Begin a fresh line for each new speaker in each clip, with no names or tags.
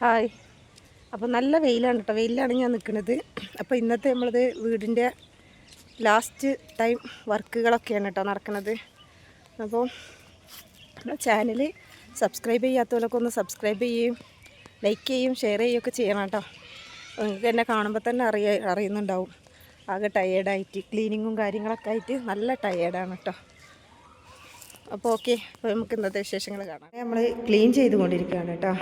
Hi. അപ്പോൾ നല്ല വെയിലാണ് കേട്ടോ. വെയിലാണ് ഞാൻ നിൽക്കുന്നത്. അപ്പോൾ ഇന്നത്തെ നമ്മളത് വീടിൻ്റെ ലാസ്റ്റ് ടൈം വർക്കുകളൊക്കെയാണ് കേട്ടോ നടക്കുന്നത്. അപ്പോൾ ചാനൽ സബ്സ്ക്രൈബ് ചെയ്യാത്തവരൊക്കെ ഒന്ന് സബ്സ്ക്രൈബ് ചെയ്യുകയും ലൈക്ക് ചെയ്യുകയും ഷെയർ ചെയ്യുകയൊക്കെ ചെയ്യണം കേട്ടോ. നിങ്ങൾക്ക് എന്നെ കാണുമ്പോൾ തന്നെ അറിയുന്നുണ്ടാവും. ആകെ ടയേർഡായിട്ട് ക്ലീനിങ്ങും കാര്യങ്ങളൊക്കെ ആയിട്ട് നല്ല ടയേർഡാണ് കേട്ടോ. അപ്പോൾ ഓക്കെ, അപ്പോൾ നമുക്ക് ഇന്നത്തെ വിശേഷങ്ങൾ കാണാം. നമ്മൾ ക്ലീൻ ചെയ്തുകൊണ്ടിരിക്കുകയാണ് കേട്ടോ.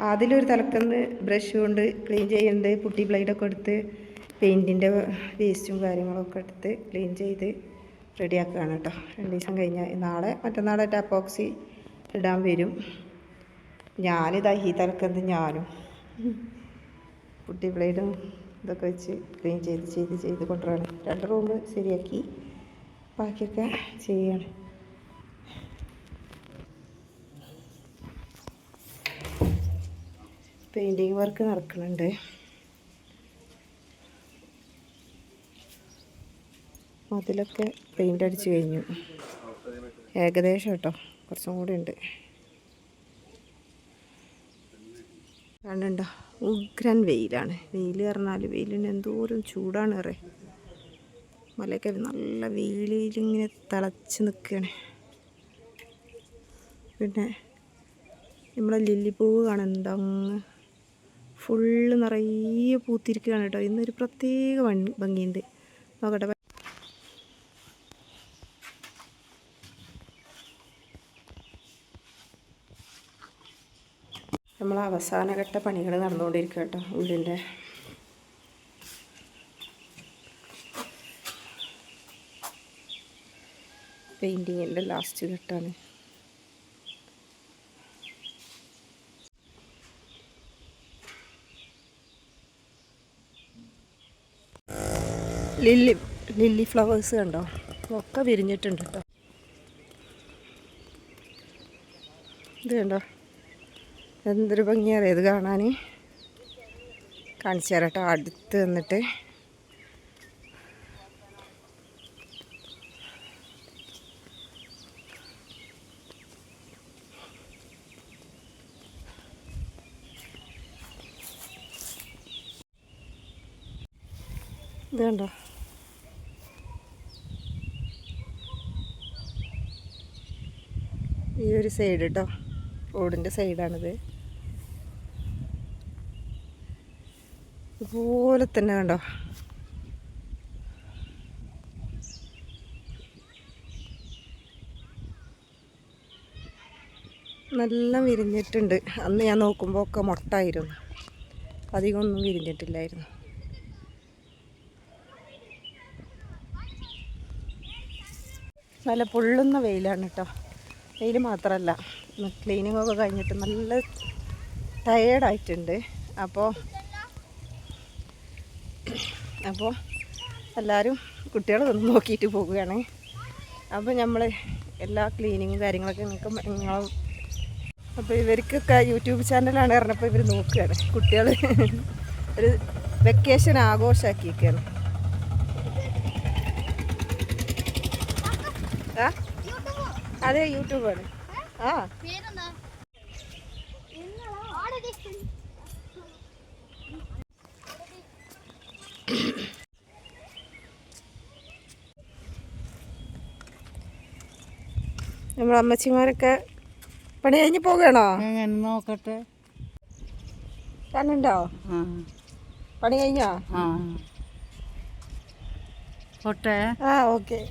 അതിലൊരു തലക്കന്ന് ബ്രഷ് കൊണ്ട് ക്ലീൻ ചെയ്യുന്നുണ്ട്. പുട്ടി ബ്ലേഡൊക്കെ എടുത്ത് പെയിൻറ്റിൻ്റെ വേസ്റ്റും കാര്യങ്ങളൊക്കെ എടുത്ത് ക്ലീൻ ചെയ്ത് റെഡിയാക്കുകയാണ് കേട്ടോ. 2 ദിവസം കഴിഞ്ഞാൽ മറ്റന്നാളെ ടാപ്പോക്സി ഇടാൻ വരും. ഞാനിതാ ഈ തലക്കന്ന് ഞാനും പുട്ടി ബ്ലേഡും ഇതൊക്കെ വെച്ച് ക്ലീൻ ചെയ്ത് കൊണ്ടുവരാണ്. 2 റൂം ശരിയാക്കി ബാക്കിയൊക്കെ ചെയ്യാണ്. പെയിൻറ്റിങ് വർക്ക് നടക്കുന്നുണ്ട്. അതിലൊക്കെ പെയിൻ്റ് അടിച്ച് കഴിഞ്ഞു ഏകദേശം കേട്ടോ. കുറച്ചും കൂടി ഉണ്ട്. കണ്ടുണ്ടോ, ഉഗ്രൻ വെയിലാണ്. വെയിൽ പറഞ്ഞാൽ വെയിലിന് എന്തോരം ചൂടാണ് ഏറെ. മലയൊക്കെ നല്ല വെയിലിങ്ങനെ തിളച്ച് നിൽക്കുകയാണ്. പിന്നെ നമ്മളെ ലില്ലിപ്പൂവ് കാണുന്നുണ്ട്, അങ്ങ് ഫുള്ള് നിറയെ പൂത്തിരിക്കുകയാണ് കേട്ടോ. ഇന്നൊരു പ്രത്യേക ഭംഗിയുണ്ട്. നോക്കട്ടെ. നമ്മൾ അവസാനഘട്ട പണികൾ നടന്നുകൊണ്ടിരിക്കുക കേട്ടോ. വീടിൻ്റെ പെയിൻറ്റിങ്ങിൻ്റെ ലാസ്റ്റ് ഘട്ടമാണ്. ലില്ലി ഫ്ലവേഴ്സ് കണ്ടോ, ഒക്കെ വിരിഞ്ഞിട്ടുണ്ട് കേട്ടോ. ഇത് കണ്ടോ, എന്തൊരു ഭംഗിയാണ് ഇത് കാണാൻ. കാണിച്ചു തരാം കേട്ടോ അടുത്ത് വന്നിട്ട്. ഇത് കണ്ടോ, ഈ ഒരു സൈഡ് കേട്ടോ, റോഡിൻ്റെ സൈഡാണിത്. ഇതുപോലെ തന്നെ കണ്ടോ, നല്ല വിരിഞ്ഞിട്ടുണ്ട്. അന്ന് ഞാൻ നോക്കുമ്പോൾ ഒക്കെ മൊട്ടായിരുന്നു, അധികമൊന്നും വിരിഞ്ഞിട്ടില്ലായിരുന്നു. നല്ല പൊള്ളുന്ന വെയിലാണ് കേട്ടോ. വെയിൽ മാത്രമല്ല, ക്ലീനിങ്ങൊക്കെ കഴിഞ്ഞിട്ട് നല്ല ടയേർഡായിട്ടുണ്ട്. അപ്പോൾ എല്ലാവരും കുട്ടികൾ വന്ന് നോക്കിയിട്ട് പോവുകയാണ്. അപ്പോൾ നമ്മൾ എല്ലാ ക്ലീനിങ്ങും കാര്യങ്ങളൊക്കെ നിങ്ങൾ അപ്പോൾ ഇവർക്കൊക്കെ യൂട്യൂബ് ചാനലാണ് പറഞ്ഞപ്പോൾ ഇവർ നോക്കുകയാണ്. കുട്ടികൾ ഒരു വെക്കേഷൻ ആഘോഷമാക്കിയിരിക്കുകയാണ്. അതെ, യൂട്യൂബാണ്. ആ നമ്മുടെ അമ്മച്ചിമാരൊക്കെ പണി കഴിഞ്ഞ് പോവുകയാണോ?
നോക്കട്ടെ.
കണ്ണുണ്ടോ? പണി കഴിഞ്ഞോ?
പോട്ടെ.
ആ ഓക്കെ.